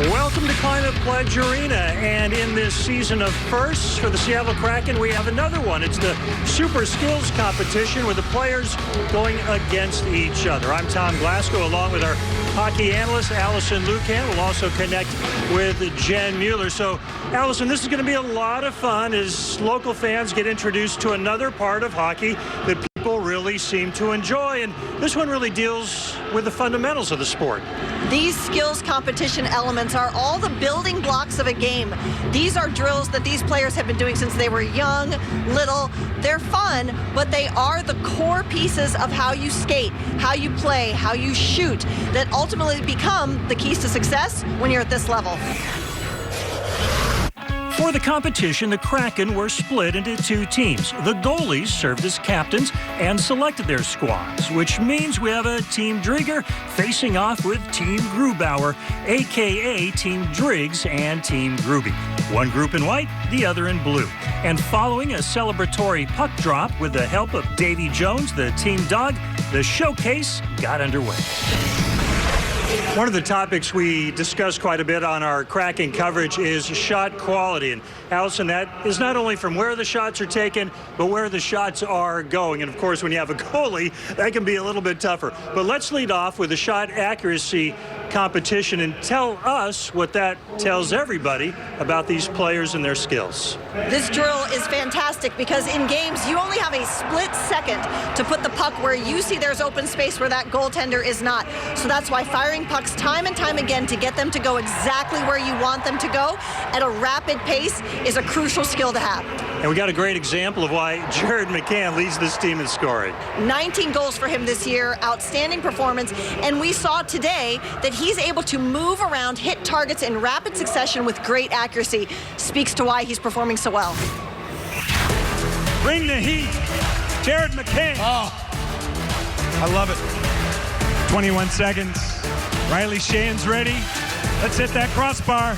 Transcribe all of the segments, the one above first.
Welcome to Climate Pledge Arena, and in this season of firsts for the Seattle Kraken, we have another one. It's the Super Skills Competition with the players going against each other. I'm Tom Glasgow, along with our hockey analyst, Allison Lucan. We'll also connect with Jen Mueller. So, Allison, this is going to be a lot of fun as local fans get introduced to another part of hockey that people really seem to enjoy, and this one really deals with the fundamentals of the sport. These skills competition elements are all the building blocks of a game. These are drills that these players have been doing since they were young, little. They're fun, but they are the core pieces of how you skate, how you play, how you shoot, that ultimately become the keys to success when you're at this level. For the competition, the Kraken were split into two teams. The goalies served as captains and selected their squads, which means we have a Team Drieger facing off with Team Grubauer, a.k.a. Team Driggs and Team Gruby. One group in white, the other in blue. And following a celebratory puck drop with the help of Davy Jones, the team dog, the showcase got underway. One of the topics we discuss quite a bit on our Kraken coverage is shot quality. And Allison, that is not only from where the shots are taken, but where the shots are going. And of course, when you have a goalie, that can be a little bit tougher. But let's lead off with the shot accuracy competition and tell us what that tells everybody about these players and their skills. This drill is fantastic because in games, you only have a split second to put the puck where you see there's open space where that goaltender is not. So that's why firing pucks time and time again to get them to go exactly where you want them to go at a rapid pace is a crucial skill to have. And we got a great example of why Jared McCann leads this team in scoring. 19 goals for him this year, outstanding performance, and we saw today that he's able to move around, hit targets in rapid succession with great accuracy. Speaks to why he's performing so well. Bring the heat, Jared McCann. Oh, I love it. 21 seconds. Riley Sheahan's ready. Let's hit that crossbar.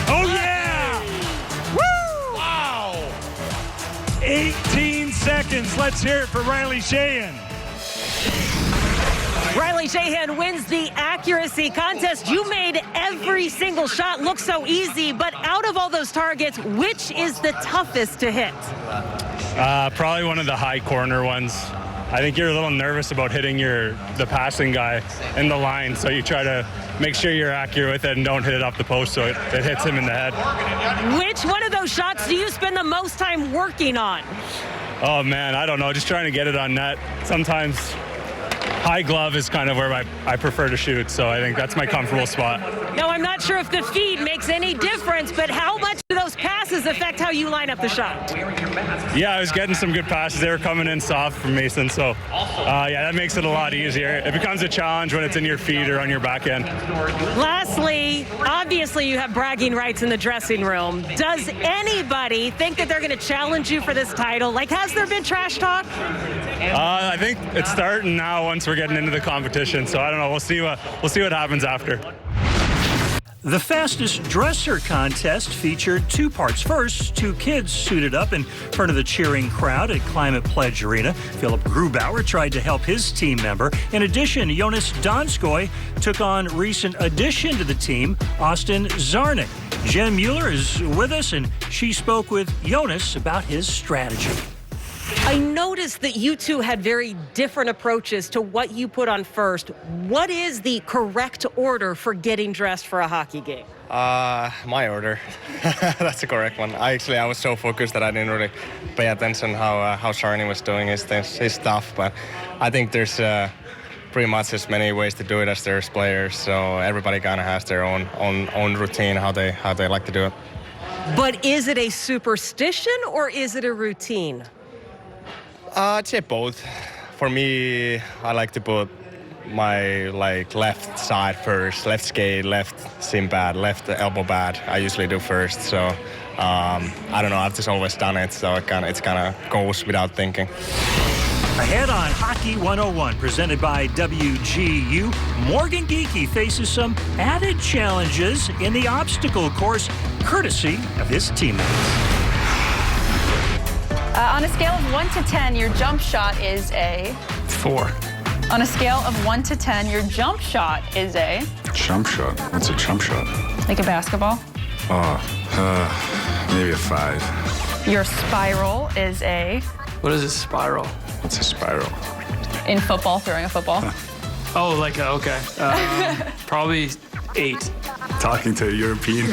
Oh, yeah! Woo! Wow! 18 seconds. Let's hear it for Riley Sheahan. Riley Sheahan wins the accuracy contest. You made every single shot look so easy, but out of all those targets, which is the toughest to hit? Probably one of the high corner ones. I think you're a little nervous about hitting the passing guy in the line, so you try to make sure you're accurate with it and don't hit it off the post so it hits him in the head. Which one of those shots do you spend the most time working on? Oh, man, I don't know. Just trying to get it on net. Sometimes high glove is kind of where I prefer to shoot, so I think that's my comfortable spot. Now, I'm not sure if the feed makes any difference, but how much do those passes affect how you line up the shot? Yeah, I was getting some good passes. They were coming in soft from Mason, so yeah, that makes it a lot easier. It becomes a challenge when it's in your feet or on your back end. Lastly, obviously you have bragging rights in the dressing room. Does anybody think that they're going to challenge you for this title? Like, has there been trash talk? I think it's starting now once we're getting into the competition, so I don't know. We'll see what happens after. The fastest dresser contest featured two parts. First, two kids suited up in front of the cheering crowd at Climate Pledge Arena. Philip Grubauer tried to help his team member. In addition, Jonas Donskoy took on recent addition to the team, Austin Zarnik. Jen Mueller is with us, and she spoke with Jonas about his strategy. I noticed that you two had very different approaches to what you put on first. What is the correct order for getting dressed for a hockey game? My order. That's the correct one. I was so focused that I didn't really pay attention how Sarni was doing his stuff, but I think there's pretty much as many ways to do it as there's players, so everybody kind of has their own routine, how they like to do it. But is it a superstition or is it a routine? I'd say both. For me, I like to put my left side first, left skate, left shin pad, left elbow pad. I usually do first, so I don't know. I've just always done it, so it kind of goes without thinking. Ahead on Hockey 101, presented by WGU, Morgan Geekie faces some added challenges in the obstacle course, courtesy of his teammates. On a scale of 1 to 10, your jump shot is a 4. On a scale of 1 to 10, your jump shot is a... Jump shot? What's a jump shot? Like a basketball. Maybe a 5. Your spiral is a... What is a spiral? What's a spiral? In football, throwing a football. Oh, like, okay. Probably 8. Talking to a European.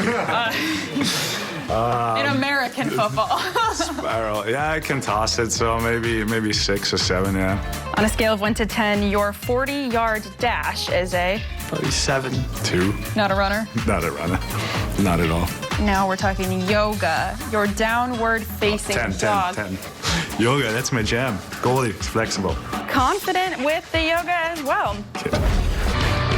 In American football. Spiral. Yeah, I can toss it, so maybe 6 or 7, yeah. On a scale of 1 to 10, your 40-yard dash is a... Probably 7. 2. Not a runner? Not a runner. Not at all. Now we're talking yoga. Your downward facing 10. Yoga, that's my jam. Goalie, it's flexible. Confident with the yoga as well.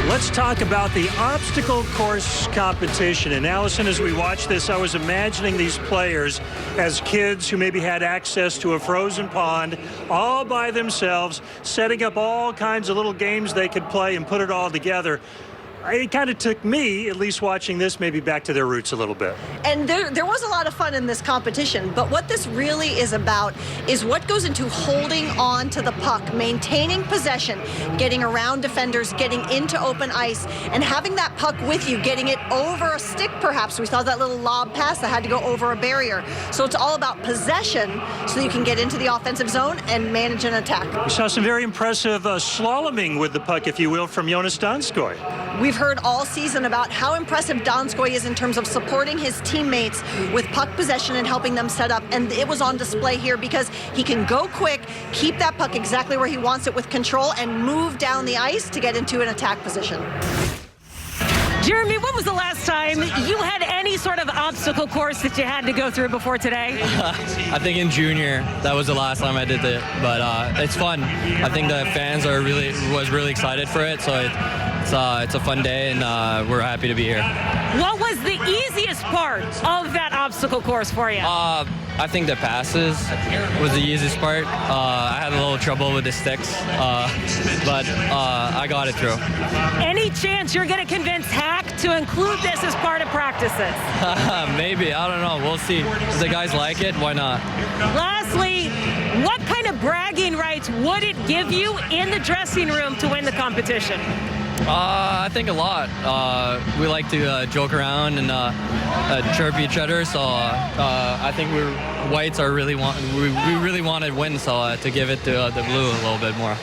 Let's talk about the obstacle course competition. And Allison, as we watch this, I was imagining these players as kids who maybe had access to a frozen pond all by themselves, setting up all kinds of little games they could play and put it all together. It kind of took me, at least watching this, maybe back to their roots a little bit. And there was a lot of fun in this competition, but what this really is about is what goes into holding on to the puck, maintaining possession, getting around defenders, getting into open ice, and having that puck with you, getting it over a stick perhaps. We saw that little lob pass that had to go over a barrier. So it's all about possession so you can get into the offensive zone and manage an attack. We saw some very impressive slaloming with the puck, if you will, from Jonas Donskoy. We've heard all season about how impressive Donskoy is in terms of supporting his teammates with puck possession and helping them set up. And it was on display here because he can go quick, keep that puck exactly where he wants it with control, and move down the ice to get into an attack position. Jeremy, when was the last time you had any sort of obstacle course that you had to go through before today? I think in junior, that was the last time I did it, but it's fun. I think the fans was really excited for it, so it's a fun day, and we're happy to be here. What was the easiest part of that obstacle course for you? I think the passes was the easiest part. I had a little trouble with the sticks, but I got it through. Any chance you're going to convince Hack to include this as part of practices? Maybe, I don't know. We'll see. If the guys like it, why not? Lastly, what kind of bragging rights would it give you in the dressing room to win the competition? I think a lot. We like to joke around and chirp each other, so I think we really want to win, so to give it to the blue a little bit more.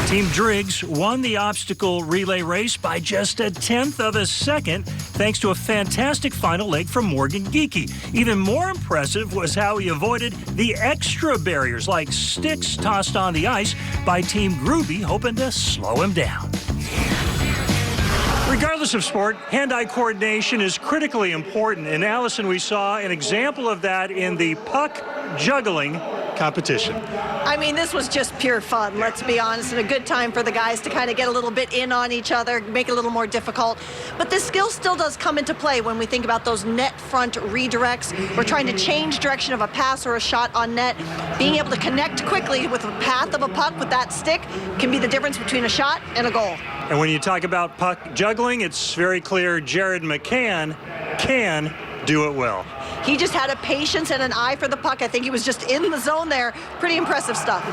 Team Driggs won the obstacle relay race by just 1/10 of a second, thanks to a fantastic final leg from Morgan Geekie. Even more impressive was how he avoided the extra barriers, like sticks tossed on the ice by Team Groovy, hoping to slow him down. Regardless of sport, hand-eye coordination is critically important. And Allison, we saw an example of that in the puck juggling competition. I mean, this was just pure fun, let's be honest, and a good time for the guys to kind of get a little bit in on each other, make it a little more difficult. But this skill still does come into play when we think about those net front redirects. We're trying to change direction of a pass or a shot on net. Being able to connect quickly with the path of a puck with that stick can be the difference between a shot and a goal. And when you talk about puck juggling, it's very clear Jared McCann can do it well. He just had a patience and an eye for the puck. I think he was just in the zone there. Pretty impressive stuff.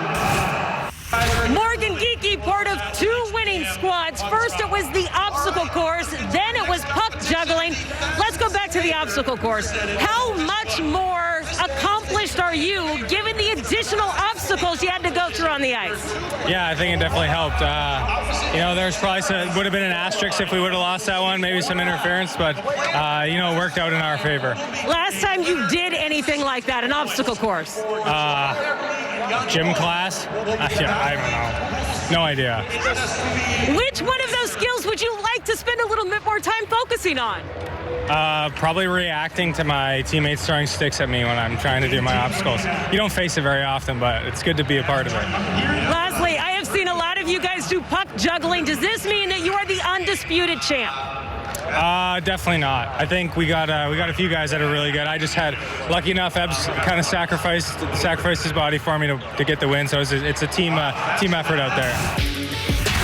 Morgan Geekie, part of 2 winning squads. First it was the obstacle course, then it was puck juggling. Let's go back to the obstacle course. How much more accomplished are you given the additional obstacles you had to go through on the ice? Yeah, I think it definitely helped. There's probably would have been an asterisk if we would have lost that one, maybe some interference, but it worked out in our favor. Last time you did anything like that, an obstacle course? Gym class? I don't know. No idea. Which one of those skills would you like to spend a little bit more time focusing on? Probably reacting to my teammates throwing sticks at me when I'm trying to do my obstacles. You don't face it very often, but it's good to be a part of it. Lastly, I have seen a lot of you guys do puck juggling. Does this mean that you are the undisputed champ? Definitely not. I think we got a few guys that are really good. I just had lucky enough. Ebbs kind of sacrificed his body for me to get the win. So it's a team effort out there.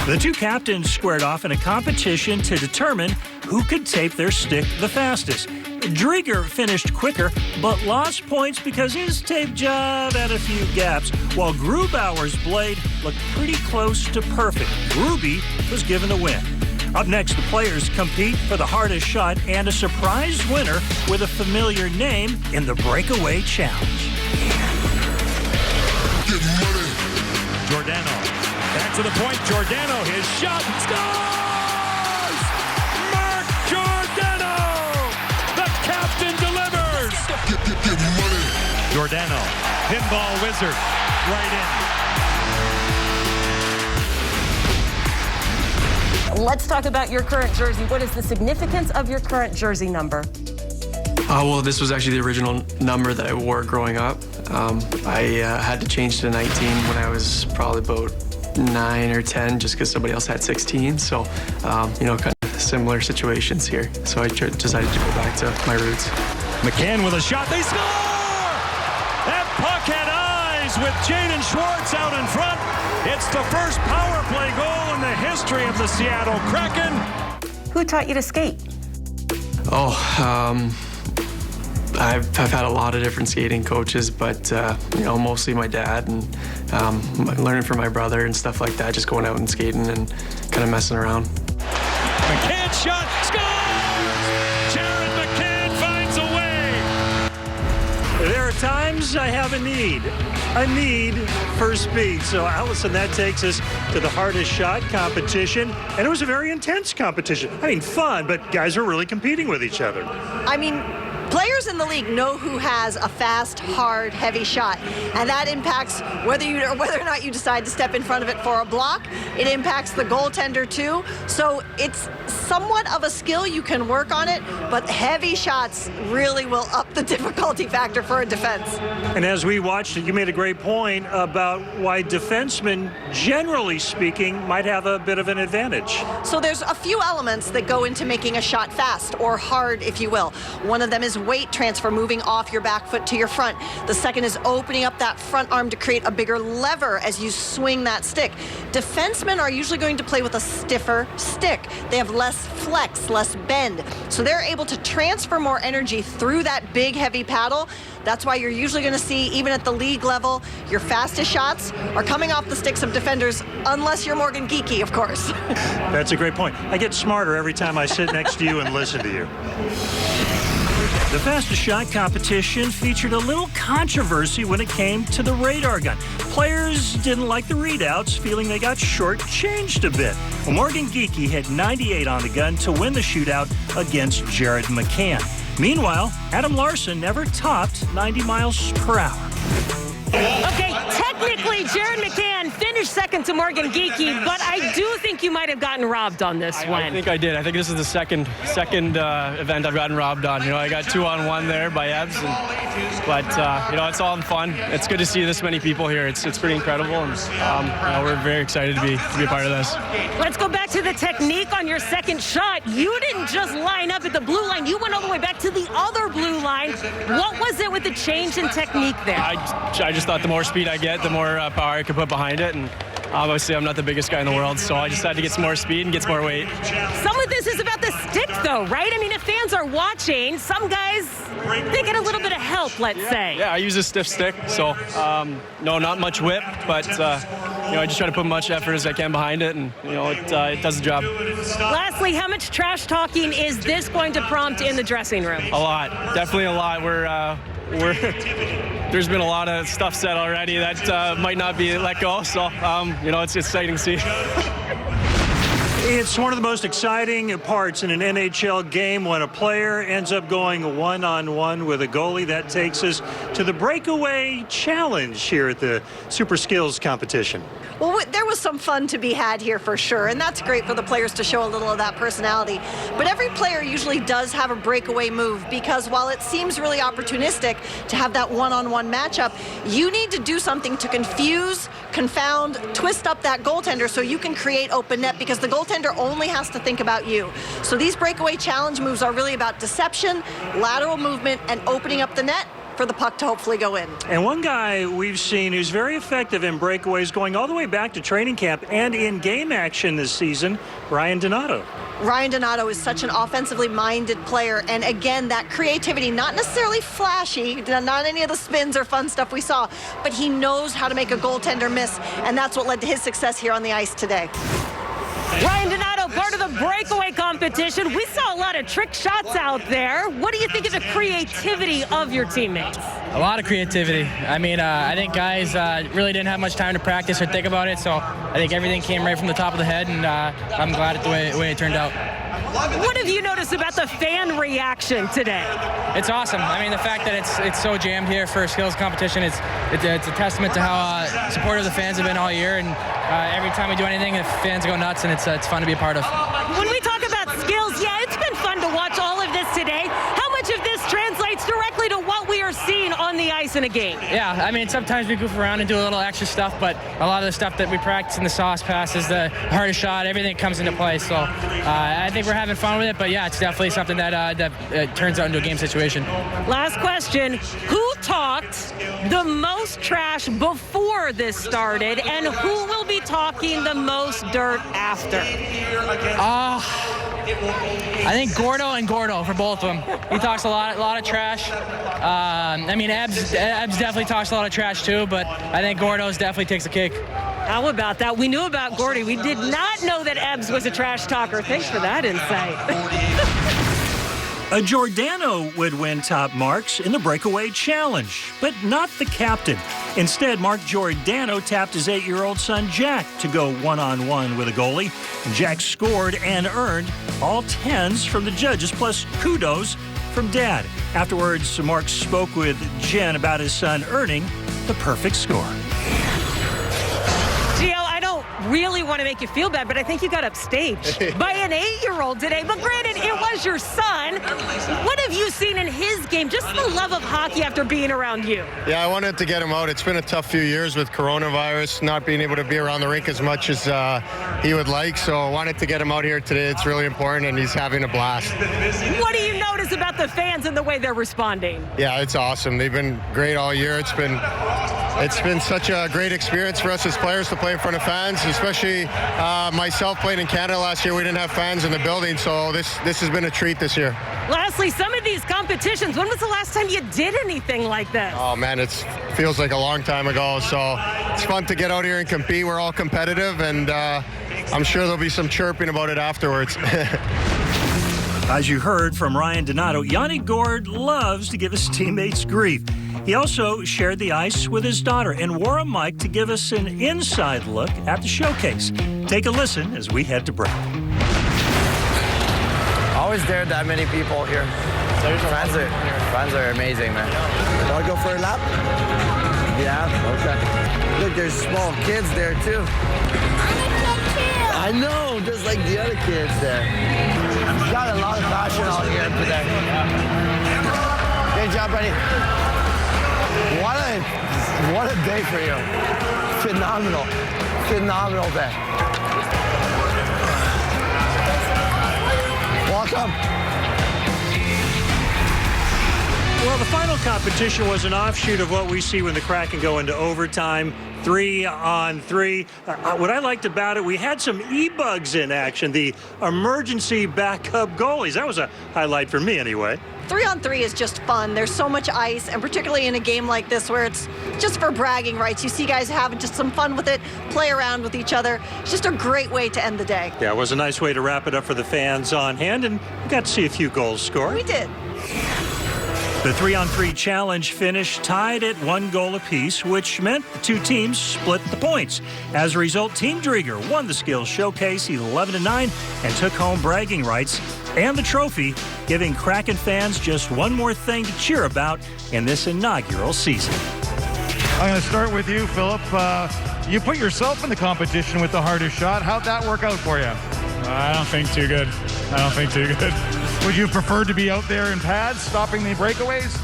The 2 captains squared off in a competition to determine who could tape their stick the fastest. Drieger finished quicker, but lost points because his tape job had a few gaps, while Grubauer's blade looked pretty close to perfect. Gruby was given the win. Up next, the players compete for the hardest shot and a surprise winner with a familiar name in the Breakaway Challenge. Giordano, back to the point. Giordano, his shot, scores! Mark Giordano! The captain delivers! Giordano, pinball wizard, right in. Let's talk about your current jersey. What is the significance of your current jersey number? Well, this was actually the original number that I wore growing up. I had to change to 19 when I was probably about 9 or 10, just because somebody else had 16. So, kind of similar situations here. So I decided to go back to my roots. McCann with a shot. They score! That puck had eyes with Jaden Schwartz out in front. It's the first power play goal in the history of the Seattle Kraken. Who taught you to skate? I've had a lot of different skating coaches, but mostly my dad, and learning from my brother and stuff like that, just going out and skating and kind of messing around. McCann shot, scores! Jared McCann finds a way. There are times I have a need for speed. So, Allison, that takes us to the hardest shot competition. And it was a very intense competition. I mean, fun, but guys are really competing with each other. I mean, players in the league know who has a fast, hard, heavy shot, and that impacts whether or not you decide to step in front of it for a block. It impacts the goaltender too. So it's somewhat of a skill. You can work on it, but heavy shots really will up the difficulty factor for a defense. And as we watched it, you made a great point about why defensemen, generally speaking, might have a bit of an advantage. So there's a few elements that go into making a shot fast or hard, if you will. One of them is weight transfer, moving off your back foot to your front. The second is opening up that front arm to create a bigger lever as you swing that stick. Defensemen are usually going to play with a stiffer stick. They have less flex, less bend. So they're able to transfer more energy through that big, heavy paddle. That's why you're usually going to see, even at the league level, your fastest shots are coming off the sticks of defenders, unless you're Morgan Geekie, of course. That's a great point. I get smarter every time I sit next to you and listen to you. The fastest shot competition featured a little controversy when it came to the radar gun. Players didn't like the readouts, feeling they got shortchanged a bit. Well, Morgan Geekie hit 98 on the gun to win the shootout against Jared McCann. Meanwhile, Adam Larson never topped 90 miles per hour. Okay, technically, Jared McCann finished second to Morgan Geekie, but I do think you might have gotten robbed on this one. I think I did. I think this is the second event I've gotten robbed on. I got 2-on-1 there by Ebbs, but it's all fun. It's good to see this many people here. It's pretty incredible, and we're very excited to be a part of this. Let's go back to the technique on your second shot. You didn't just line up at the blue line. You went all the way back to the other blue line. What was it with the change in technique there? I just thought the more speed I get, the more power I could put behind it, and obviously I'm not the biggest guy in the world, so I just had to get some more speed and get some more weight. Some of this is about the stick, though, right? I mean, if fans are watching, some guys, they get a little bit of help, let's say. Yeah, I use a stiff stick, so no, not much whip, but I just try to put much effort as I can behind it, and it does the job. Lastly, how much trash talking is this going to prompt in the dressing room? A lot, definitely a lot. There's been a lot of stuff said already that might not be let go, so it's exciting to see. It's one of the most exciting parts in an NHL game when a player ends up going one-on-one with a goalie. That takes us to the breakaway challenge here at the Super Skills competition. Well, there was some fun to be had here for sure, and that's great for the players to show a little of that personality. But every player usually does have a breakaway move, because while it seems really opportunistic to have that one-on-one matchup, you need to do something to confuse, confound, twist up that goaltender so you can create open net, because the goaltender only has to think about you. So these breakaway challenge moves are really about deception, lateral movement, and opening up the net. for the puck to hopefully go in. And one guy we've seen who's very effective in breakaways going all the way back to training camp and in game action this season, Ryan Donato. Ryan Donato is such an offensively minded player, and again, that creativity, not necessarily flashy, not any of the spins or fun stuff we saw, but he knows how to make a goaltender miss, and that's what led to his success here on the ice today. Ryan Donato, part of the breakaway competition. We saw a lot of trick shots out there. What do you think of the creativity of your teammates? A lot of creativity. I mean, I think guys really didn't have much time to practice or think about it, so I think everything came right from the top of the head, and I'm glad at the way it turned out. What have you noticed about the fan reaction today? It's awesome. I mean, the fact that it's so jammed here for a skills competition, it's a testament to how supportive the fans have been all year, and every time we do anything, the fans go nuts, and it's fun to be a part of. When we talk about skills, yeah, it's been fun to watch all of this today. How much of this translates directly to what we are seeing on the ice in a game? Yeah, I mean, sometimes we goof around and do a little extra stuff, but a lot of the stuff that we practice in the sauce passes, the hardest shot, everything comes into play. So I think we're having fun with it, but yeah, it's definitely something that turns out into a game situation. Last question. Who talked the most trash before this started, and who will be talking the most dirt after? I think Gordo for both of them. He talks a lot of trash. I mean, Ebbs definitely talks a lot of trash too, but I think Gordo's definitely takes a cake. How about that? We knew about Gordy. We did not know that Ebbs was a trash talker. Thanks for that insight. A Giordano would win top marks in the breakaway challenge, but not the captain. Instead, Mark Giordano tapped his 8-year-old son, Jack, to go one-on-one with a goalie. And Jack scored and earned all 10s from the judges, plus kudos from Dad. Afterwards, Mark spoke with Jen about his son earning the perfect score. Gio, I don't really want to make you feel bad, but I think you got upstaged by an 8-year-old today. But granted, it was your son. What have you seen in his game? Just the love of hockey after being around you. Yeah, I wanted to get him out. It's been a tough few years with coronavirus, not being able to be around the rink as much as he would like. So I wanted to get him out here today. It's really important, and he's having a blast. What do you notice about the fans and the way they're responding? Yeah, it's awesome. They've been great all year. It's been such a great experience for us as players to play in front of fans, especially myself playing in Canada last year. We didn't have fans in the building, so this has been a treat this year. Lastly, some of these competitions, when was the last time you did anything like this? Oh, man, it feels like a long time ago, so it's fun to get out here and compete. We're all competitive, and I'm sure there'll be some chirping about it afterwards. As you heard from Ryan Donato, Yanni Gourde loves to give his teammates grief. He also shared the ice with his daughter and wore a mic to give us an inside look at the showcase. Take a listen as we head to break. Always dared that many people here. Fans are amazing, man. Want to go for a lap? Yeah, okay. Look, there's small kids there too. I know, just like the other kids there. You got a lot of passion out here today. Great job, buddy. What a day for you. Phenomenal day. Welcome. Well, the final competition was an offshoot of what we see when the Kraken go into overtime, 3-on-3. What I liked about it, we had some e-bugs in action, the emergency backup goalies. That was a highlight for me anyway. 3-on-3 is just fun. There's so much ice, and particularly in a game like this where it's just for bragging rights. You see guys having just some fun with it, play around with each other. It's just a great way to end the day. Yeah, it was a nice way to wrap it up for the fans on hand, and we got to see a few goals scored. We did. The 3-on-3 challenge finished tied at 1 goal apiece, which meant the two teams split the points. As a result, Team Drieger won the skills showcase 11-9 and took home bragging rights and the trophy, giving Kraken fans just one more thing to cheer about in this inaugural season. I'm going to start with you, Philip. You put yourself in the competition with the hardest shot. How'd that work out for you? I don't think too good. Would you have preferred to be out there in pads, stopping the breakaways?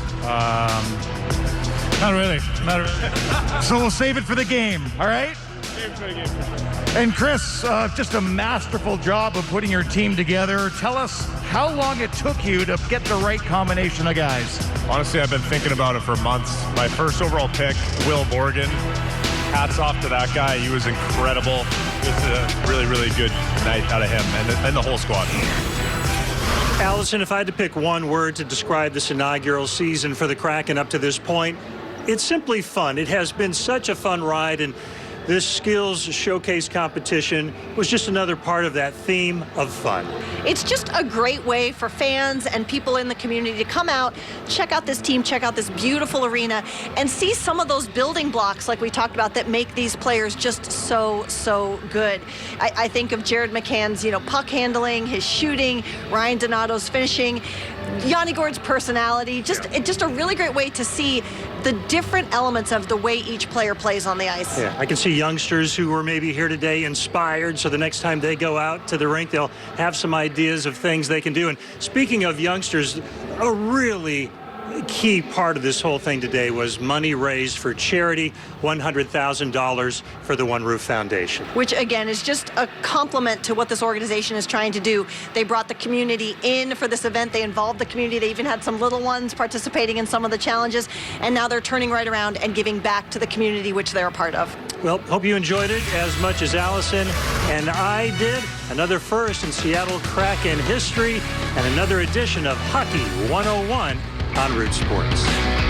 Not really. So we'll save it for the game, all right? And Chris, just a masterful job of putting your team together. Tell us how long it took you to get the right combination of guys. Honestly, I've been thinking about it for months. My first overall pick, Will Morgan. Hats off to that guy. He was incredible. It was a really, really good night out of him and the whole squad. Allison, if I had to pick one word to describe this inaugural season for the Kraken up to this point, it's simply fun. It has been such a fun ride, and this skills showcase competition was just another part of that theme of fun. It's just a great way for fans and people in the community to come out, check out this team, check out this beautiful arena, and see some of those building blocks like we talked about that make these players just so good. I think of Jared McCann's, puck handling, his shooting, Ryan Donato's finishing, Yanni Gourde's personality, just a really great way to see the different elements of the way each player plays on the ice. Yeah, I can see youngsters who were maybe here today inspired, so the next time they go out to the rink, they'll have some ideas of things they can do. And speaking of youngsters, a really key part of this whole thing today was money raised for charity, $100,000 for the One Roof Foundation. Which, again, is just a compliment to what this organization is trying to do. They brought the community in for this event. They involved the community. They even had some little ones participating in some of the challenges. And now they're turning right around and giving back to the community, which they're a part of. Well, hope you enjoyed it as much as Allison and I did. Another first in Seattle Kraken history and another edition of Hockey 101 on Root Sports.